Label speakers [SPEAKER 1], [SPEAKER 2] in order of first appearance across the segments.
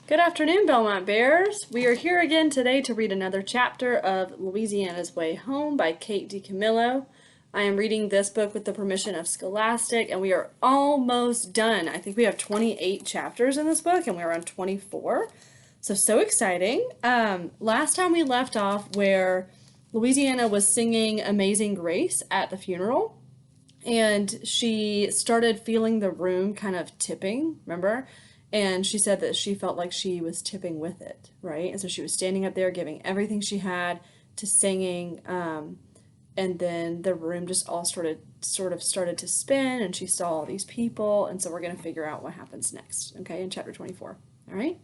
[SPEAKER 1] Good afternoon, Belmont Bears. We are here again today to read another chapter of Louisiana's Way Home by Kate DiCamillo. I am reading this book with the permission of Scholastic, and we are almost done. I think we have 28 chapters in this book, and we're on 24. So exciting. Last time we left off where Louisiana was singing Amazing Grace at the funeral, and she started feeling the room kind of tipping, remember? And she said that she felt like she was tipping with it, right? And so she was standing up there giving everything she had to singing, and then the room just all started to spin, and she saw all these people, and so we're going to figure out what happens next, okay, in chapter 24. All right,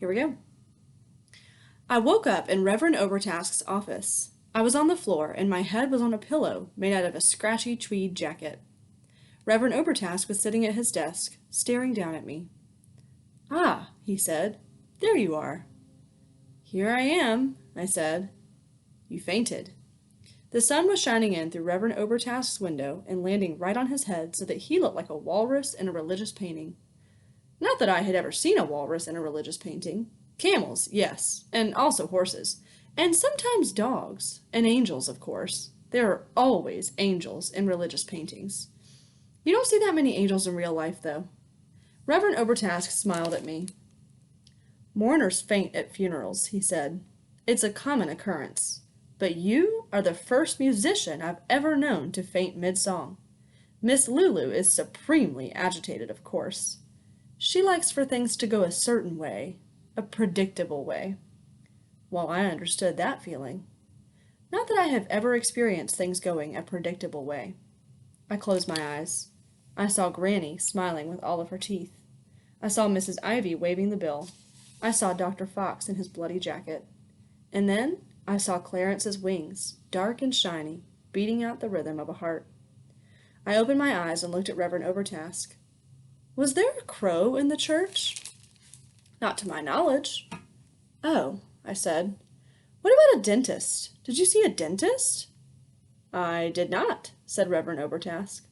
[SPEAKER 1] here we go. I woke up in Reverend Overtask's office. I was on the floor, and my head was on a pillow made out of a scratchy tweed jacket. Reverend Overtask was sitting at his desk, staring down at me. "Ah," he said, "there you are." "Here I am," I said. "You fainted." The sun was shining in through Reverend Overtask's window and landing right on his head so that he looked like a walrus in a religious painting. Not that I had ever seen a walrus in a religious painting. Camels, yes, and also horses, and sometimes dogs, and angels, of course. There are always angels in religious paintings. You don't see that many angels in real life, though. Reverend Overtask smiled at me. "Mourners faint at funerals," he said. "It's a common occurrence. But you are the first musician I've ever known to faint mid-song. Miss Lulu is supremely agitated, of course. She likes for things to go a certain way, a predictable way." Well, I understood that feeling. Not that I have ever experienced things going a predictable way. I closed my eyes. I saw Granny smiling with all of her teeth. I saw Mrs. Ivy waving the bill. I saw Dr. Fox in his bloody jacket. And then I saw Clarence's wings, dark and shiny, beating out the rhythm of a heart. I opened my eyes and looked at Reverend Overtask. "Was there a crow in the church?" "Not to my knowledge." "Oh," I said. "What about a dentist? Did you see a dentist?" "I did not," said Reverend Overtask.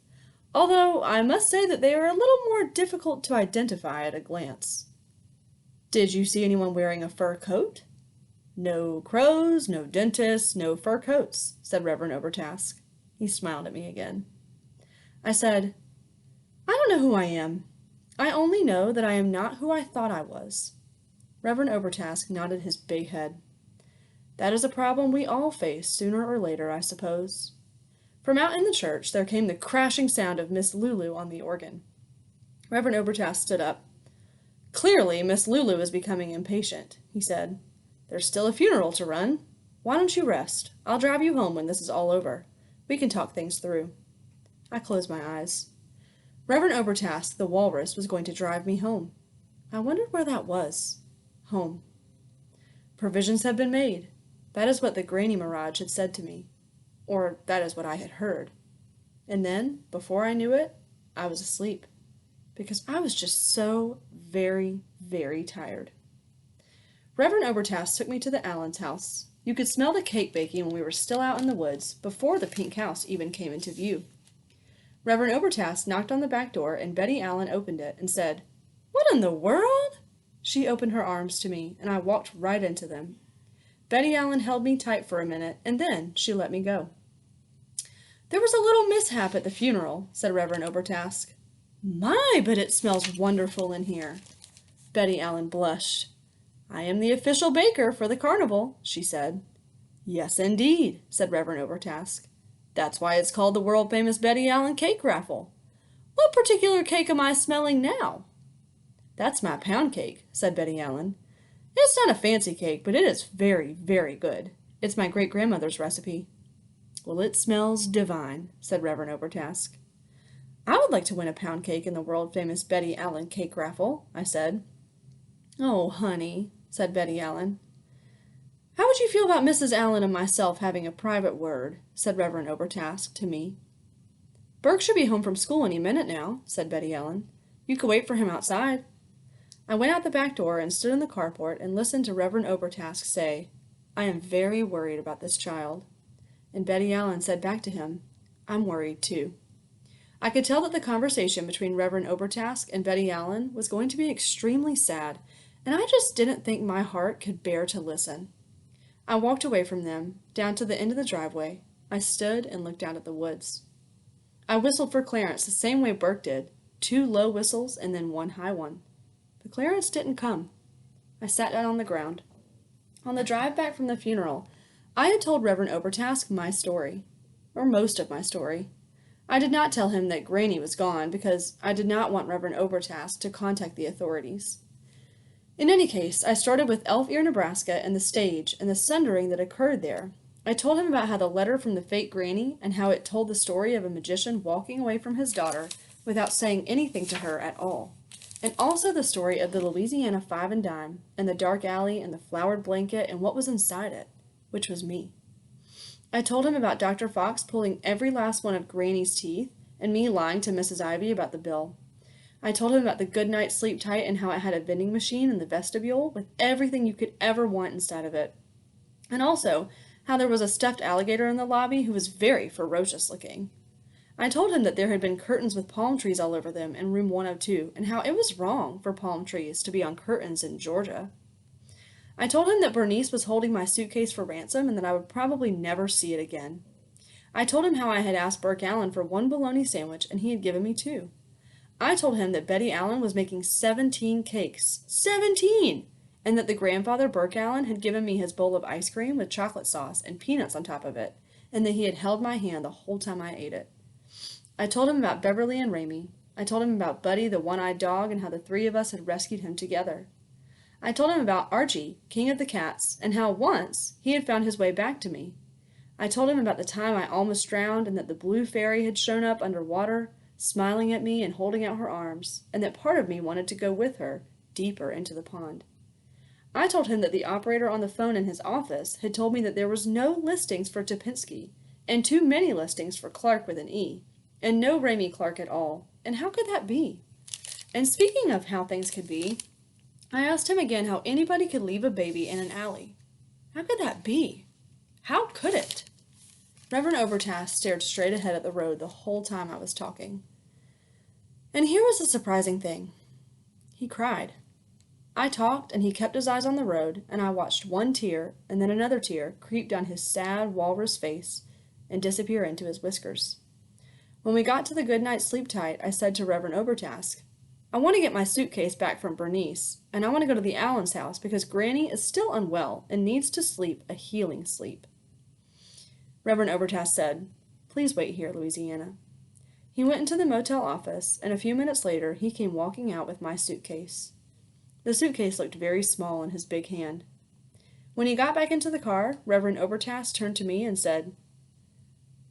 [SPEAKER 1] "Although I must say that they are a little more difficult to identify at a glance." "Did you see anyone wearing a fur coat?" "No crows, no dentists, no fur coats," said Reverend Overtask. He smiled at me again. I said, "I don't know who I am. I only know that I am not who I thought I was." Reverend Overtask nodded his big head. "That is a problem we all face sooner or later, I suppose." From out in the church there came the crashing sound of Miss Lulu on the organ. Reverend Overtask stood up. "Clearly Miss Lulu is becoming impatient," he said. "There's still a funeral to run. Why don't you rest? I'll drive you home when this is all over. We can talk things through." I closed my eyes. Reverend Overtask, the walrus, was going to drive me home. I wondered where that was. Home. Provisions have been made. That is what the Granny Mirage had said to me. Or that is what I had heard. And then, before I knew it, I was asleep. Because I was just so very, very tired. Reverend Overtask took me to the Allens' house. You could smell the cake baking when we were still out in the woods, before the pink house even came into view. Reverend Overtask knocked on the back door, and Betty Allen opened it and said, "What in the world?" She opened her arms to me, and I walked right into them. Betty Allen held me tight for a minute, and then she let me go. "There was a little mishap at the funeral," said Reverend Overtask. "My, but it smells wonderful in here." Betty Allen blushed. "I am the official baker for the carnival," she said. "Yes, indeed," said Reverend Overtask. "That's why it's called the world-famous Betty Allen Cake Raffle. What particular cake am I smelling now?" "That's my pound cake," said Betty Allen. "It's not a fancy cake, but it is very, very good. It's my great-grandmother's recipe." "Well, it smells divine," said Reverend Overtask. "I would like to win a pound cake in the world-famous Betty Allen Cake Raffle," I said. "Oh, honey," said Betty Allen. "How would you feel about Mrs. Allen and myself having a private word?" said Reverend Overtask to me. "Burke should be home from school any minute now," said Betty Allen. "You could wait for him outside." I went out the back door and stood in the carport and listened to Reverend Overtask say, "I am very worried about this child." And Betty Allen said back to him, "I'm worried too." I could tell that the conversation between Reverend Overtask and Betty Allen was going to be extremely sad, and I just didn't think my heart could bear to listen. I walked away from them, down to the end of the driveway. I stood and looked out at the woods. I whistled for Clarence the same way Burke did, 2 low whistles and then 1 high one. But Clarence didn't come. I sat down on the ground. On the drive back from the funeral, I had told Reverend Obertask my story, or most of my story. I did not tell him that Granny was gone because I did not want Reverend Obertask to contact the authorities. In any case, I started with Elf Ear, Nebraska, and the stage, and the sundering that occurred there. I told him about how the letter from the fake Granny, and how it told the story of a magician walking away from his daughter without saying anything to her at all, and also the story of the Louisiana 5 and dime, and the dark alley, and the flowered blanket, and what was inside it, which was me. I told him about Dr. Fox pulling every last one of Granny's teeth, and me lying to Mrs. Ivy about the bill. I told him about the Good Night Sleep Tight and how it had a vending machine in the vestibule with everything you could ever want inside of it. And also how there was a stuffed alligator in the lobby who was very ferocious looking. I told him that there had been curtains with palm trees all over them in room 102 and how it was wrong for palm trees to be on curtains in Georgia. I told him that Bernice was holding my suitcase for ransom and that I would probably never see it again. I told him how I had asked Burke Allen for 1 bologna sandwich and he had given me 2. I told him that Betty Allen was making 17 cakes. 17! And that the grandfather Burke Allen had given me his bowl of ice cream with chocolate sauce and peanuts on top of it, and that he had held my hand the whole time I ate it. I told him about Beverly and Ramey. I told him about Buddy, the one-eyed dog, and how the 3 of us had rescued him together. I told him about Archie, king of the cats, and how once he had found his way back to me. I told him about the time I almost drowned and that the blue fairy had shown up underwater, smiling at me and holding out her arms, and that part of me wanted to go with her, deeper into the pond. I told him that the operator on the phone in his office had told me that there was no listings for Topinski, and too many listings for Clark with an E, and no Ramey Clark at all, and how could that be? And speaking of how things could be, I asked him again how anybody could leave a baby in an alley. How could that be? How could it? Reverend Obertask stared straight ahead at the road the whole time I was talking. And here was the surprising thing. He cried. I talked, and he kept his eyes on the road, and I watched 1 tear and then another tear creep down his sad walrus face and disappear into his whiskers. When we got to the Good Night Sleep Tight, I said to Reverend Obertask, I want to get my suitcase back from Bernice, and I want to go to the Allens' house because Granny is still unwell and needs to sleep a healing sleep. Reverend Obertask said, Please wait here, Louisiana. He went into the motel office, and a few minutes later he came walking out with my suitcase. The suitcase looked very small in his big hand. When he got back into the car, Reverend Obertask turned to me and said,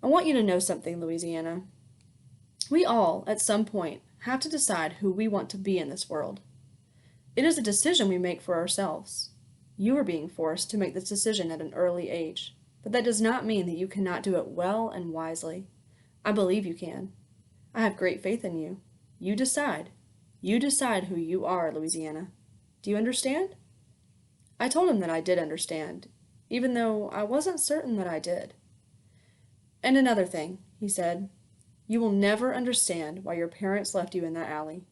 [SPEAKER 1] I want you to know something, Louisiana. We all, at some point, have to decide who we want to be in this world. It is a decision we make for ourselves. You are being forced to make this decision at an early age, but that does not mean that you cannot do it well and wisely. I believe you can. I have great faith in you. You decide. You decide who you are, Louisiana. Do you understand? I told him that I did understand, even though I wasn't certain that I did. And another thing, he said, you will never understand why your parents left you in that alley.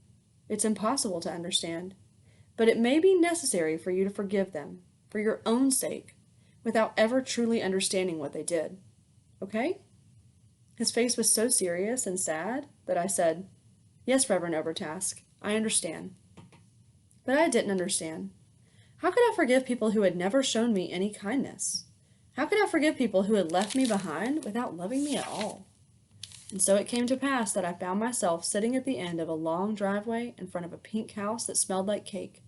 [SPEAKER 1] It's impossible to understand, but it may be necessary for you to forgive them, for your own sake, without ever truly understanding what they did. Okay? His face was so serious and sad that I said, Yes, Reverend Obertask, I understand. But I didn't understand. How could I forgive people who had never shown me any kindness? How could I forgive people who had left me behind without loving me at all? And so it came to pass that I found myself sitting at the end of a long driveway in front of a pink house that smelled like cake,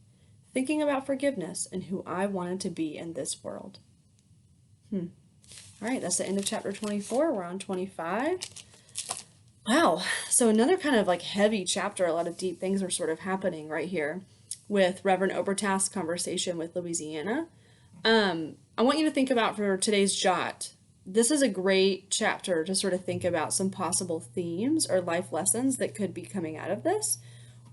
[SPEAKER 1] thinking about forgiveness and who I wanted to be in this world. All right, that's the end of chapter 24. We're on 25. Wow, so another kind of like heavy chapter. A lot of deep things are sort of happening right here with Reverend Obertask's conversation with Louisiana. I want you to think about for today's jot. This is a great chapter to sort of think about some possible themes or life lessons that could be coming out of this.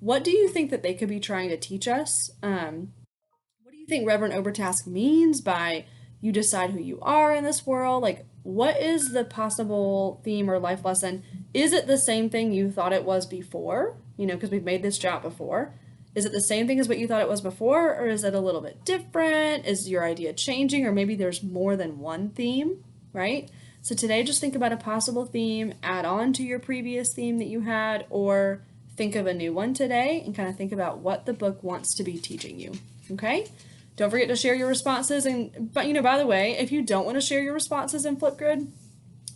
[SPEAKER 1] What do you think that they could be trying to teach us? What do you think Reverend Obertask means by you decide who you are in this world? Like, what is the possible theme or life lesson? Is it the same thing you thought it was before? You know, because we've made this jot before. Is it the same thing as what you thought it was before, or is it a little bit different? Is your idea changing, or maybe there's more than one theme, right? So today, just think about a possible theme, add on to your previous theme that you had, or think of a new one today and kind of think about what the book wants to be teaching you, okay? Don't forget to share your responses. But by the way, if you don't want to share your responses in Flipgrid,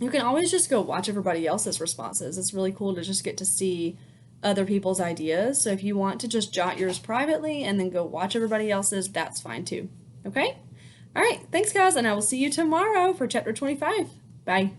[SPEAKER 1] you can always just go watch everybody else's responses. It's really cool to just get to see other people's ideas. So if you want to just jot yours privately and then go watch everybody else's, that's fine too. Okay? All right, thanks guys, and I will see you tomorrow for chapter 25. Bye.